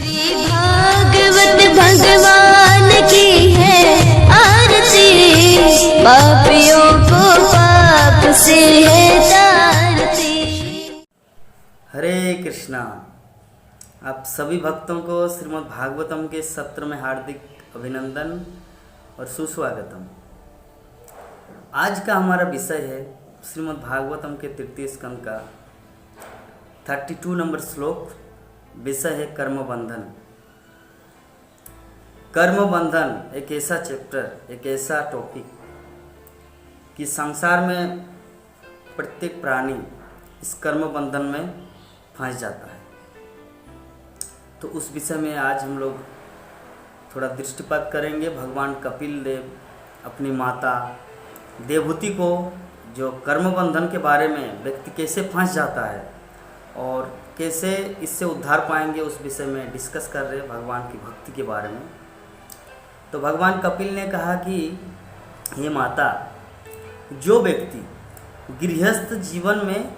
श्री भागवत भगवान की है आरती, पापियों को पाप से है तारती। हरे कृष्णा। आप सभी भक्तों को श्रीमद् भागवतम के सत्र में हार्दिक अभिनंदन और सुस्वागतम। आज का हमारा विषय है श्रीमद् भागवतम के तृतीय स्कंद का 32 नंबर श्लोक। विषय है कर्म बंधन। कर्म बंधन एक ऐसा चैप्टर, एक ऐसा टॉपिक कि संसार में प्रत्येक प्राणी इस कर्म बंधन में फंस जाता है। तो उस विषय में आज हम लोग थोड़ा दृष्टिपात करेंगे। भगवान कपिल देव अपनी माता देवहूति को जो कर्म बंधन के बारे में व्यक्ति कैसे फंस जाता है और कैसे इससे उद्धार पाएंगे, उस विषय में डिस्कस कर रहे हैं भगवान की भक्ति के बारे में। तो भगवान कपिल ने कहा कि हे माता, जो व्यक्ति गृहस्थ जीवन में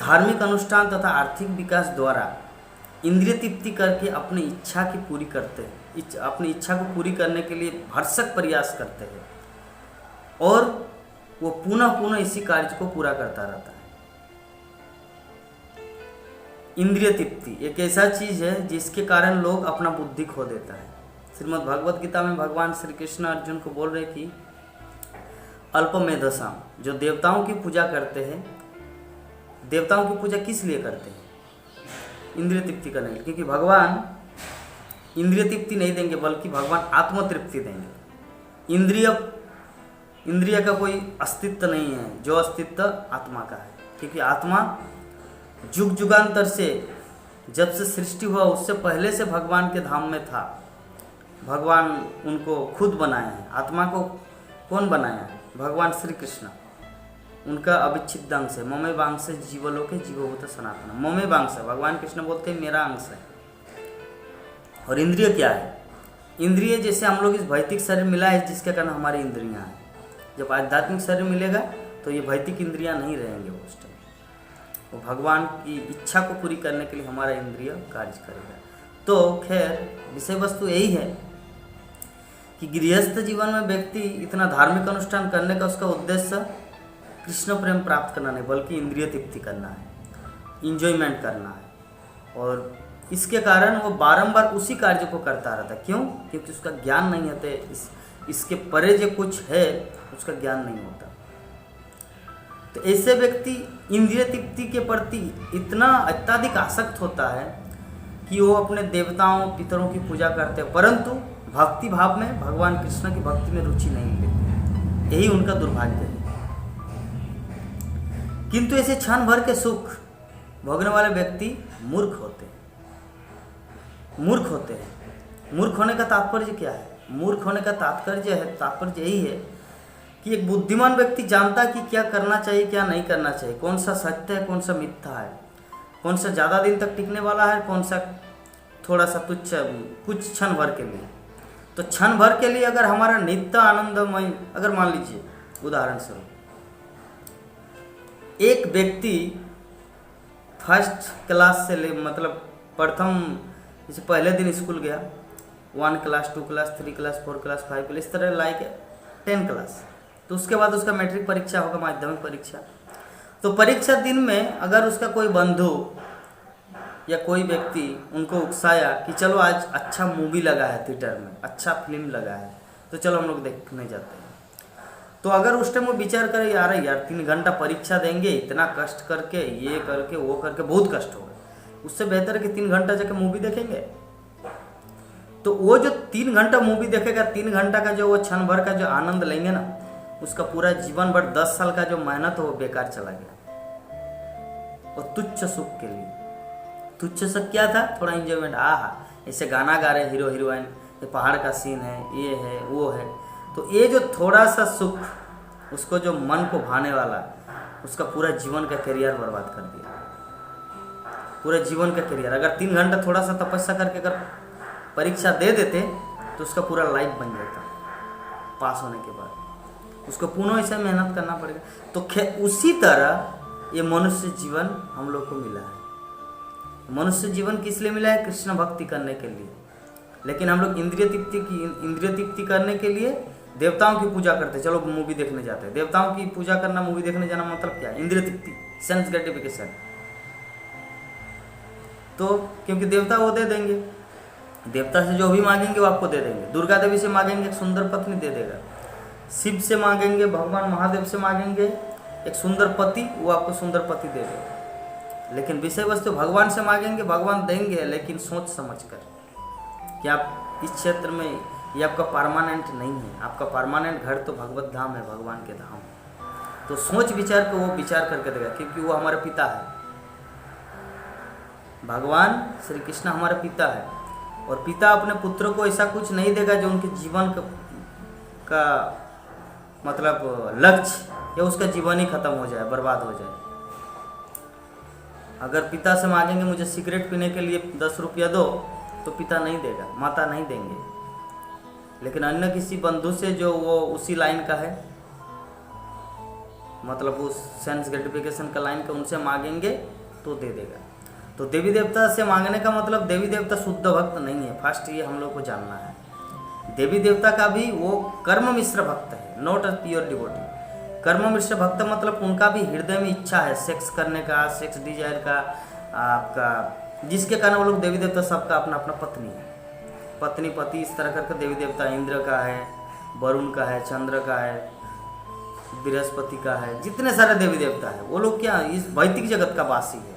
धार्मिक अनुष्ठान तथा आर्थिक विकास द्वारा इंद्रिय तृप्ति करके अपनी इच्छा की पूरी करते हैं, अपनी इच्छा को पूरी करने के लिए भरसक प्रयास करते हैं और वो पुनः पुनः इसी कार्य को पूरा करता रहता है। इंद्रिय तृप्ति एक ऐसा चीज है जिसके कारण लोग अपना बुद्धि खो देता है। श्रीमद् भगवत गीता में भगवान श्री कृष्ण अर्जुन को बोल रहे कि अल्पमेधसाम, जो देवताओं की पूजा करते हैं, देवताओं की पूजा किस लिए करते हैं? इंद्रिय तृप्ति करने के लिए, क्योंकि भगवान इंद्रिय तृप्ति नहीं देंगे बल्कि भगवान आत्म तृप्ति देंगे। इंद्रिय का कोई अस्तित्व नहीं है, जो अस्तित्व आत्मा का है, क्योंकि आत्मा जुग जुगांतर से, जब से सृष्टि हुआ उससे पहले से भगवान के धाम में था। भगवान उनको खुद बनाया है। आत्मा को कौन बनाया है? भगवान श्री कृष्ण। उनका अविच्छिन्न अंश है। ममे वांश जीवलोके जीवभूत सनातन। ममे वांश, भगवान कृष्ण बोलते हैं मेरा अंश है। और इंद्रिय क्या है? इंद्रिय जैसे हम लोग इस भौतिक शरीर मिला है जिसके कारण हमारी इंद्रियां हैं। जब आध्यात्मिक शरीर मिलेगा तो ये भौतिक इंद्रियां नहीं रहेंगे उस टाइम। तो भगवान की इच्छा को पूरी करने के लिए हमारा इंद्रिय कार्य करेगा। तो खैर विषय वस्तु यही है कि गृहस्थ जीवन में व्यक्ति इतना धार्मिक अनुष्ठान करने का उसका उद्देश्य कृष्ण प्रेम प्राप्त करना नहीं बल्कि इंद्रिय तृप्ति करना है, इंजॉयमेंट करना है। और इसके कारण वो बारंबार उसी कार्य को करता रहता है। क्यों? क्योंकि उसका ज्ञान नहीं होते, इसके परे जो कुछ है उसका ज्ञान नहीं होता। तो ऐसे व्यक्ति इंद्रिय तृप्ति के प्रति इतना अत्यधिक आसक्त होता है कि वो अपने देवताओं पितरों की पूजा करते हैं, परंतु भक्ति भाव में, भगवान कृष्ण की भक्ति में रुचि नहीं लेते। यही उनका दुर्भाग्य है। किंतु ऐसे क्षण भर के सुख भोगने वाले व्यक्ति मूर्ख होते हैं। मूर्ख होने का तात्पर्य क्या है? मूर्ख होने का तात्पर्य यही है कि एक बुद्धिमान व्यक्ति जानता है कि क्या करना चाहिए, क्या नहीं करना चाहिए, कौन सा सत्य है, कौन सा मिथ्या है, कौन सा ज़्यादा दिन तक टिकने वाला है, कौन सा थोड़ा सा तुच्छ, कुछ क्षण भर के लिए। तो क्षण भर के लिए अगर हमारा नित्य आनंदमय, अगर मान लीजिए उदाहरण स्वरूप एक व्यक्ति फर्स्ट क्लास से मतलब प्रथम, जैसे पहले दिन स्कूल गया, 1 class 2 class 3 class 4 class 5 class, इस तरह लाइक 10 क्लास, तो उसके बाद उसका मैट्रिक परीक्षा होगा, माध्यमिक परीक्षा। तो परीक्षा दिन में अगर उसका कोई बंधु या कोई व्यक्ति उनको उकसाया कि चलो आज अच्छा मूवी लगा है थिएटर में, अच्छा फिल्म लगा है, तो चलो हम लोग देखने जाते हैं। तो अगर उस टाइम वो विचार करे यार 3 घंटा परीक्षा देंगे, इतना कष्ट करके, ये करके वो करके बहुत कष्ट होगा, उससे बेहतर है कि 3 घंटा जाके मूवी देखेंगे। तो वो जो 3 घंटा मूवी देखेगा, 3 घंटा का जो वो क्षण भर का जो आनंद लेंगे ना, उसका पूरा जीवन भर 10 साल का जो मेहनत हो वो बेकार चला गया। और तुच्छ सुख के लिए, तुच्छ सुख क्या था? थोड़ा इंजॉयमेंट, ऐसे गाना गा रहे हीरो हीरोइन, ये पहाड़ का सीन है, ये है वो है, तो ये जो थोड़ा सा सुख, उसको जो मन को भाने वाला, उसका पूरा जीवन का करियर बर्बाद कर दिया। पूरा जीवन का करियर, अगर 3 घंटा थोड़ा सा तपस्या करके अगर परीक्षा दे देते तो उसका पूरा लाइफ बन जाता। पास होने के बाद उसको पुनः ऐसे मेहनत करना पड़ेगा। तो उसी तरह ये मनुष्य जीवन हम लोग को मिला है। मनुष्य जीवन किस लिए मिला है? कृष्ण भक्ति करने के लिए। लेकिन हम लोग इंद्रिय तृप्ति करने के लिए देवताओं की पूजा करते हैं। चलो मूवी देखने जाते हैं। देवताओं की पूजा करना, मूवी देखने जाना मतलब क्या? इंद्रिय तृप्ति, सेंस ग्रेटिफिकेशन। तो क्योंकि देवता वो दे देंगे, देवता से जो भी मांगेंगे वो आपको दे देंगे। दुर्गा देवी से मांगेंगे एक सुंदर पत्नी दे देगा, शिव से मांगेंगे, भगवान महादेव से मांगेंगे एक सुंदर पति, वो आपको सुंदर पति दे देगा। लेकिन विषय वस्तु भगवान से मांगेंगे, भगवान देंगे, लेकिन सोच समझ कर कि आप इस क्षेत्र में, ये आपका परमानेंट नहीं है। आपका परमानेंट घर तो भगवत धाम है, भगवान के धाम। तो सोच विचार को वो विचार करके देगा, क्योंकि वो हमारे पिता है। भगवान श्री कृष्ण हमारे पिता है, और पिता अपने पुत्रों को ऐसा कुछ नहीं देगा जो उनके जीवन का मतलब लक्ष्य या उसका जीवन ही खत्म हो जाए, बर्बाद हो जाए। अगर पिता से मांगेंगे मुझे सिगरेट पीने के लिए 10 रुपया दो, तो पिता नहीं देगा, माता नहीं देंगे। लेकिन अन्य किसी बंधु से जो वो उसी लाइन का है, मतलब उस सेंस ग्रेटिफिकेशन का लाइन का, उनसे मांगेंगे तो दे देगा। तो देवी देवता से मांगने का मतलब देवी देवता शुद्ध भक्त नहीं है। फर्स्ट ये हम लोग को जानना है। देवी देवता का भी वो कर्म मिश्र भक्त है, नॉट अ प्योर डिवोटी। कर्म मिश्र भक्त मतलब उनका भी हृदय में इच्छा है सेक्स करने का, सेक्स डिजायर का, आपका, जिसके कारण वो लोग देवी देवता सबका अपना अपना पत्नी है, पत्नी पति इस तरह करके देवी देवता इंद्र का है, वरुण का है, चंद्र का है, बृहस्पति का है, जितने सारे देवी देवता है वो लोग क्या इस भौतिक जगत का वासी है,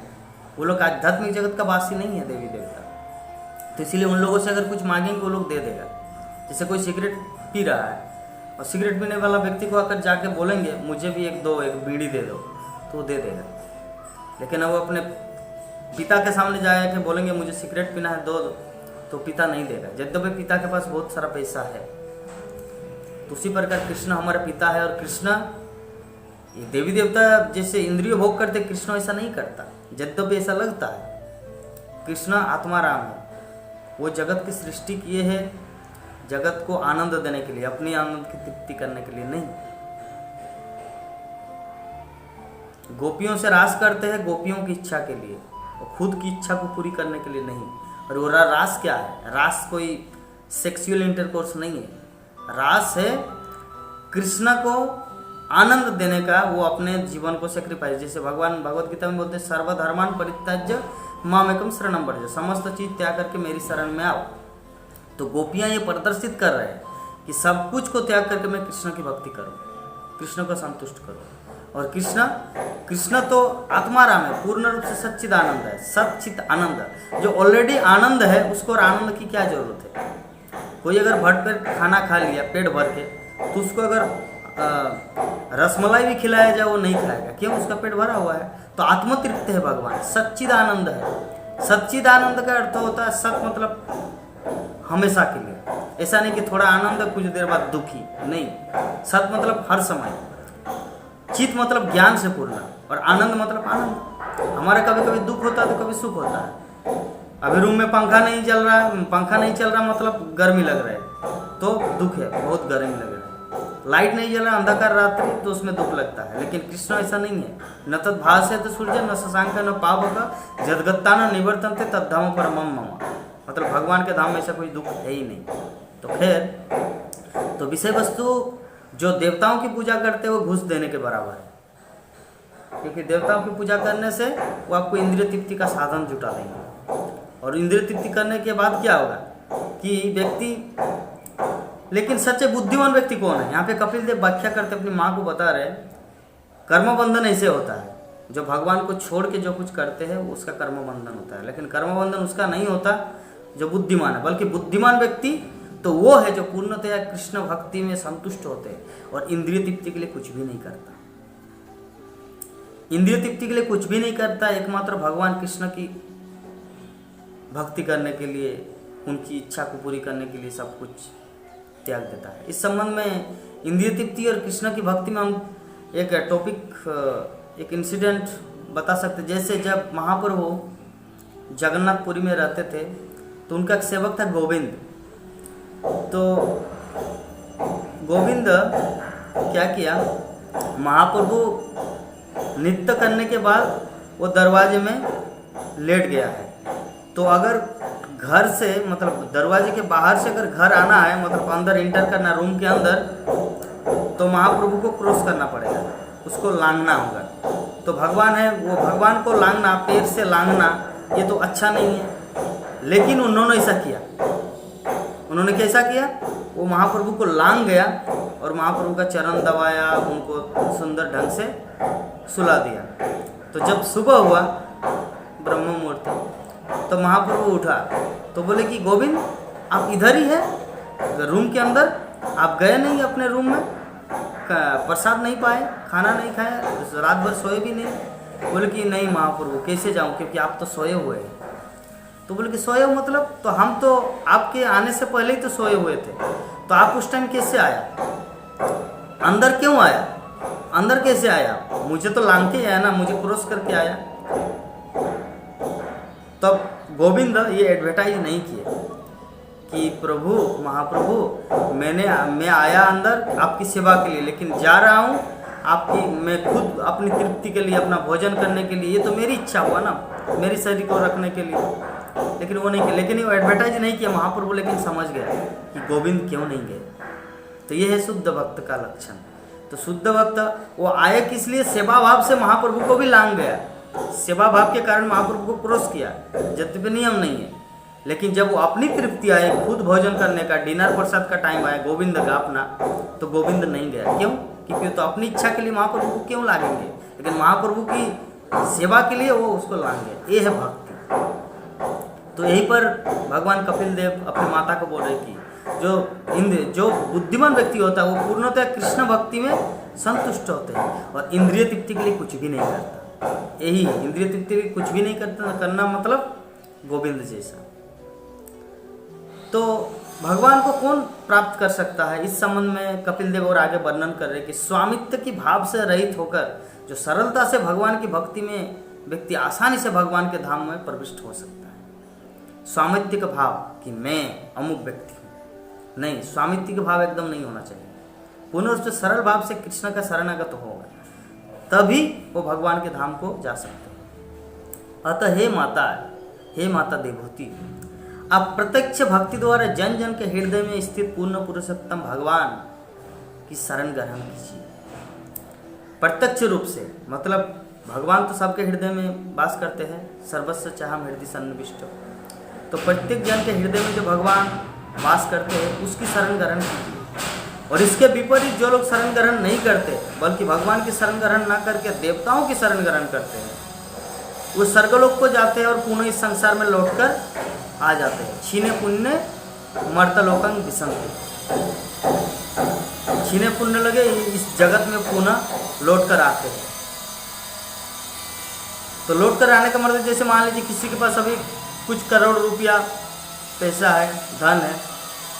वो लोग आध्यात्मिक जगत का वासी नहीं है देवी देवता। तो इसीलिए उन लोगों से अगर कुछ मांगेंगे वो लोग दे देगा। जैसे कोई सिगरेट पी रहा है और सिगरेट पीने वाला व्यक्ति को आकर जाके बोलेंगे मुझे भी एक बीड़ी दे दो, तो वो दे देगा। लेकिन अब वो अपने पिता के सामने जाके बोलेंगे मुझे सिगरेट पीना है दो, तो पिता नहीं देगा, यद्यपि पिता के पास बहुत सारा पैसा है। तो उसी प्रकार कृष्ण हमारे पिता है, और कृष्ण ये देवी देवता जैसे इंद्रिय भोग करते, कृष्ण ऐसा नहीं करता, यद्यपि ऐसा लगता है। कृष्ण आत्माराम है, वो जगत की सृष्टि किए है जगत को आनंद देने के लिए, अपनी आनंद की तृप्ति करने के लिए नहीं। गोपियों से रास करते हैं गोपियों की इच्छा के लिए, और खुद की इच्छा को पूरी करने के लिए नहीं। और वो रास क्या है? रास कोई सेक्सुअल इंटरकोर्स नहीं है, रास है कृष्ण को आनंद देने का, वो अपने जीवन को सेक्रीफाइस। जैसे भगवान भगवत गीता में बोलते हैं सर्वधर्मान परित्यज्य मामेकम शरणं व्रज, समस्त चीज त्याग करके मेरी शरण में आओ। तो गोपियां ये प्रदर्शित कर रहे हैं कि सब कुछ को त्याग करके मैं कृष्ण की भक्ति करूं, कृष्ण को संतुष्ट करूं। और कृष्ण तो आत्माराम है, पूर्ण रूप से सच्चिद आनंद है, सच्चित आनंद। जो ऑलरेडी आनंद है उसको और आनंद की क्या जरूरत है? कोई अगर भट पेट खाना खा लिया पेट भर के, तो उसको अगर रसमलाई भी खिलाया जाए वो नहीं खाएगा, क्यों? उसका पेट भरा हुआ है। तो आत्मतृप्त है भगवान, सच्चिद आनंद है। सच्चिद आनंद का अर्थ होता है सत मतलब हमेशा के लिए, ऐसा नहीं कि थोड़ा आनंद कुछ देर बाद दुखी, नहीं। सत मतलब हर समय, चित मतलब ज्ञान से पूर्ण, और आनंद मतलब आनंद। हमारा कभी कभी दुख होता है तो कभी सुख होता है। अभी रूम में पंखा नहीं चल रहा मतलब गर्मी लग रहा है, तो दुख है, बहुत गर्मी लग रहा है। लाइट नहीं जल रहा, अंधकार रात्रि, तो उसमें दुख लगता है। लेकिन कृष्ण ऐसा नहीं है। न तद भास्यते सूर्य न शशांक न पावक जदगत्ता न निवर्तन्ते तद्धाम परमं मम। मतलब भगवान के धाम में ऐसा कोई दुख है ही नहीं। तो खैर, तो विषय वस्तु जो देवताओं की पूजा करते हैं वो घूस देने के बराबर है, क्योंकि देवताओं की पूजा करने से वो आपको इंद्रिय तृप्ति का साधन जुटा देंगे। और इंद्रिय तृप्ति करने के बाद क्या होगा कि व्यक्ति, लेकिन सच्चे बुद्धिमान व्यक्ति कौन है? यहाँ पे कपिल देव व्याख्या करते अपनी माँ को बता रहे, कर्म बंधन ऐसे होता है, जो भगवान को छोड़ के जो कुछ करते हैं वो उसका कर्म बंधन होता है। लेकिन कर्म बंधन उसका नहीं होता जो बुद्धिमान है, बल्कि बुद्धिमान व्यक्ति तो वो है जो पूर्णतया कृष्ण भक्ति में संतुष्ट होते हैं और इंद्रिय तृप्ति के लिए कुछ भी नहीं करता। इंद्रिय तृप्ति के लिए कुछ भी नहीं करता, एकमात्र भगवान कृष्ण की भक्ति करने के लिए, उनकी इच्छा को पूरी करने के लिए सब कुछ त्याग देता है। इस संबंध में इंद्रिय तृप्ति और कृष्ण की भक्ति में हम एक टॉपिक, एक इंसिडेंट बता सकते। जैसे जब महाप्रभु जगन्नाथपुरी में रहते थे तो उनका एक सेवक था गोविंद। तो गोविंद क्या किया, महाप्रभु नृत्य करने के बाद वो दरवाजे में लेट गया है, तो अगर घर से मतलब दरवाजे के बाहर से अगर घर आना है, मतलब अंदर इंटर करना रूम के अंदर, तो महाप्रभु को क्रॉस करना पड़ेगा, उसको लांघना होगा। तो भगवान है, वो भगवान को लांघना, पैर से लांघना, ये तो अच्छा नहीं है। लेकिन उन्होंने ऐसा किया। उन्होंने कैसा किया? वो महाप्रभु को लांघ गया और महाप्रभु का चरण दबाया, उनको सुंदर ढंग से सुला दिया। तो जब सुबह हुआ ब्रह्म मुहूर्त, तो महाप्रभु उठा तो बोले कि गोविंद आप इधर ही है रूम के अंदर, आप गए नहीं अपने रूम में, प्रसाद नहीं पाए, खाना नहीं खाया, रात भर सोए भी नहीं। बोले कि नहीं महाप्रभु कैसे जाऊं, क्योंकि आप तो सोए हुए हैं। तो बोले कि सोए हो मतलब, तो हम तो आपके आने से पहले ही तो सोए हुए थे, तो आप उस टाइम कैसे आया, अंदर क्यों आया, अंदर कैसे आया? मुझे तो लांघ के आया ना, मुझे क्रॉस करके आया। तब गोविंद ये एडवर्टाइज नहीं किए कि प्रभु महाप्रभु मैं आया अंदर आपकी सेवा के लिए, लेकिन जा रहा हूँ आपकी, मैं खुद अपनी तृप्ति के लिए, अपना भोजन करने के लिए, ये तो मेरी इच्छा हुआ ना, मेरी शरीर को रखने के लिए। लेकिन वो नहीं किया, लेकिन वो एडवर्टाइज नहीं किया महाप्रभु, लेकिन समझ गया कि गोविंद क्यों नहीं गए। तो ये है शुद्ध भक्त का लक्षण। तो शुद्ध भक्त वो आए किस लिए? सेवा भाव से महाप्रभु को भी लांघ गया, सेवा भाव के कारण महाप्रभु को क्रॉस किया, यद्यपि नियम नहीं है। लेकिन जब वो अपनी तृप्ति आए, खुद भोजन करने का, डिनर प्रसाद का टाइम आया गोविंद का अपना, तो गोविंद नहीं गया। क्यों? क्योंकि तो अपनी इच्छा के लिए महाप्रभु को क्यों लाएंगे, लेकिन महाप्रभु की सेवा के लिए वो उसको लाएंगे। ये है भक्ति। तो यहीं पर भगवान कपिल देव अपनी माता को बोल रहे कि जो बुद्धिमान व्यक्ति होता है वो पूर्णतः कृष्ण भक्ति में संतुष्ट होते हैं और इंद्रिय तृप्ति के लिए कुछ भी नहीं करता। यही है, इंद्रिय तृप्ति के लिए कुछ भी नहीं करना मतलब गोविंद जैसा। तो भगवान को कौन प्राप्त कर सकता है, इस संबंध में कपिल देव और आगे वर्णन कर रहे कि स्वामित्व की भाव से रहित होकर जो सरलता से भगवान की भक्ति में व्यक्ति आसानी से भगवान के धाम में प्रविष्ट हो सकता है। स्वामित्व का भाव कि मैं अमुक व्यक्ति हूँ, नहीं, स्वामित्व का भाव एकदम नहीं होना चाहिए। पूर्ण रूप से सरल भाव से कृष्ण का शरणागत होगा, तभी वो भगवान के धाम को जा सकते हैं। अतः हे माता देवहूति, आप प्रत्यक्ष भक्ति द्वारा जन जन के हृदय में स्थित पूर्ण पुरुषोत्तम भगवान की शरण ग्रहण कीजिए। प्रत्यक्ष रूप से मतलब भगवान तो सबके हृदय में वास करते हैं, सर्वस्व चाहम हृदय सन्निविष्ट। तो प्रत्येक जन के हृदय में जो भगवान वास करते हैं उसकी शरण ग्रहण कीजिए। और इसके विपरीत जो लोग शरण ग्रहण नहीं करते, बल्कि भगवान की शरण ग्रहण न करके देवताओं की शरण ग्रहण करते हैं, वो स्वर्गलोक को जाते हैं और पुनः इस संसार में लौटकर आ जाते हैं। छीने पुण्य मर्तलोकं विसंति, छीने पुण्य लगे इस जगत में पुनः लौट कर आते हैं। तो लौट कर आने का मतलब जैसे मान लीजिए किसी के पास अभी कुछ करोड़ रुपया पैसा है, धन है,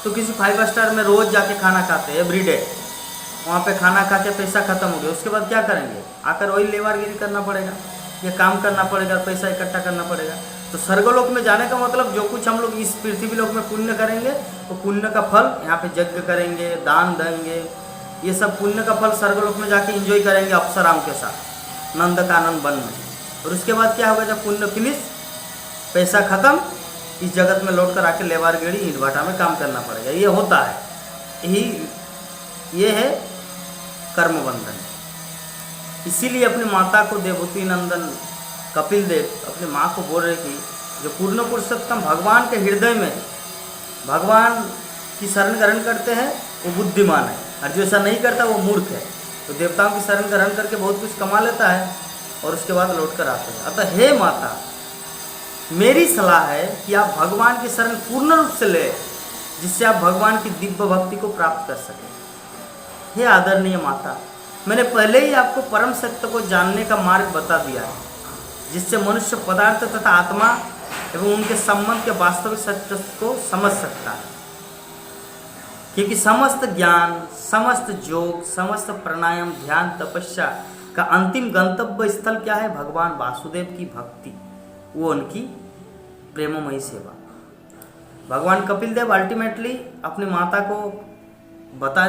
तो किसी 5 स्टार में रोज जाके खाना खाते हैं एवरीडे, वहाँ पे खाना खा के पैसा खत्म हो गया, उसके बाद क्या करेंगे? आकर वही लेवारगिरी करना पड़ेगा, ये काम करना पड़ेगा, पैसा इकट्ठा करना पड़ेगा। तो स्वर्गलोक में जाने का मतलब जो कुछ हम लोग इस पृथ्वी लोक में पुण्य करेंगे, तो पुण्य का फल यहाँ पे यज्ञ करेंगे, दान देंगे, ये सब पुण्य का फल स्वर्गलोक में जाके एंजॉय करेंगे अप्सराओं के साथ नंद कानन वन में। और उसके बाद क्या होगा? जब पुण्य फिनिश, पैसा खत्म, इस जगत में लौट कर आके लेवारगिरी ईंट भाटा में काम करना पड़ेगा। ये होता है, ये है कर्म बंधन। इसीलिए अपनी माता को देवहूति नंदन कपिल देव अपनी माँ को बोल रहे कि जो पूर्ण पुरुषोत्तम भगवान के हृदय में भगवान की शरण ग्रहण करते हैं वो बुद्धिमान है, और जो ऐसा नहीं करता वो मूर्ख है। तो देवताओं की शरण ग्रहण करके बहुत कुछ कमा लेता है और उसके बाद लौट कर आते हैं। अतः हे माता, मेरी सलाह है कि आप भगवान की शरण पूर्ण रूप से ले, जिससे आप भगवान की दिव्य भक्ति को प्राप्त कर सकें। हे आदरणीय माता, मैंने पहले ही आपको परम सत्य को जानने का मार्ग बता दिया है, जिससे मनुष्य पदार्थ तथा आत्मा एवं उनके संबंध के वास्तविक सत्य को समझ सकता है। क्योंकि समस्त ज्ञान, समस्त योग, समस्त प्राणायाम, ध्यान, तपस्या का अंतिम गंतव्य स्थल क्या है? भगवान वासुदेव की भक्ति, वो उनकी प्रेममयी सेवा। भगवान कपिल देव अल्टीमेटली अपनी माता को बता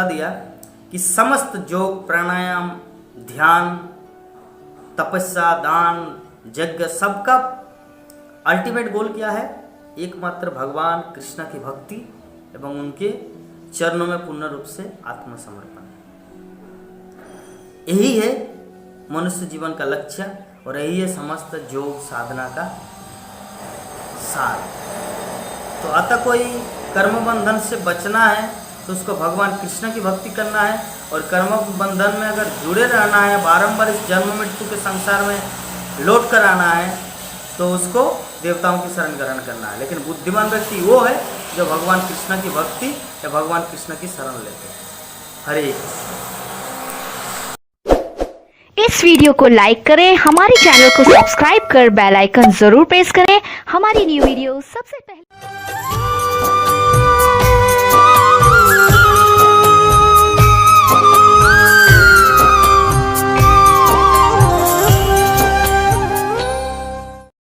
दिया कि समस्त योग, प्राणायाम, ध्यान, तपस्या, दान, यज्ञ, सबका अल्टीमेट गोल क्या है? एकमात्र भगवान कृष्ण की भक्ति एवं उनके चरणों में पूर्ण रूप से आत्मसमर्पण। यही है मनुष्य जीवन का लक्ष्य और यही है समस्त योग साधना का सार। तो अतः कोई कर्म बंधन से बचना है तो उसको भगवान कृष्ण की भक्ति करना है, और कर्म बंधन में अगर जुड़े रहना है, बारंबार इस जन्म मृत्यु के संसार में लौट कर आना है, तो उसको देवताओं की शरण ग्रहण करना है। लेकिन बुद्धिमान व्यक्ति वो है जो भगवान कृष्ण की भक्ति या भगवान कृष्ण की शरण लेते हैं। हरे कृष्ण। इस वीडियो को लाइक करें, हमारे चैनल को सब्सक्राइब कर बेल आइकन जरूर प्रेस करें हमारी न्यू वीडियो सबसे पहले।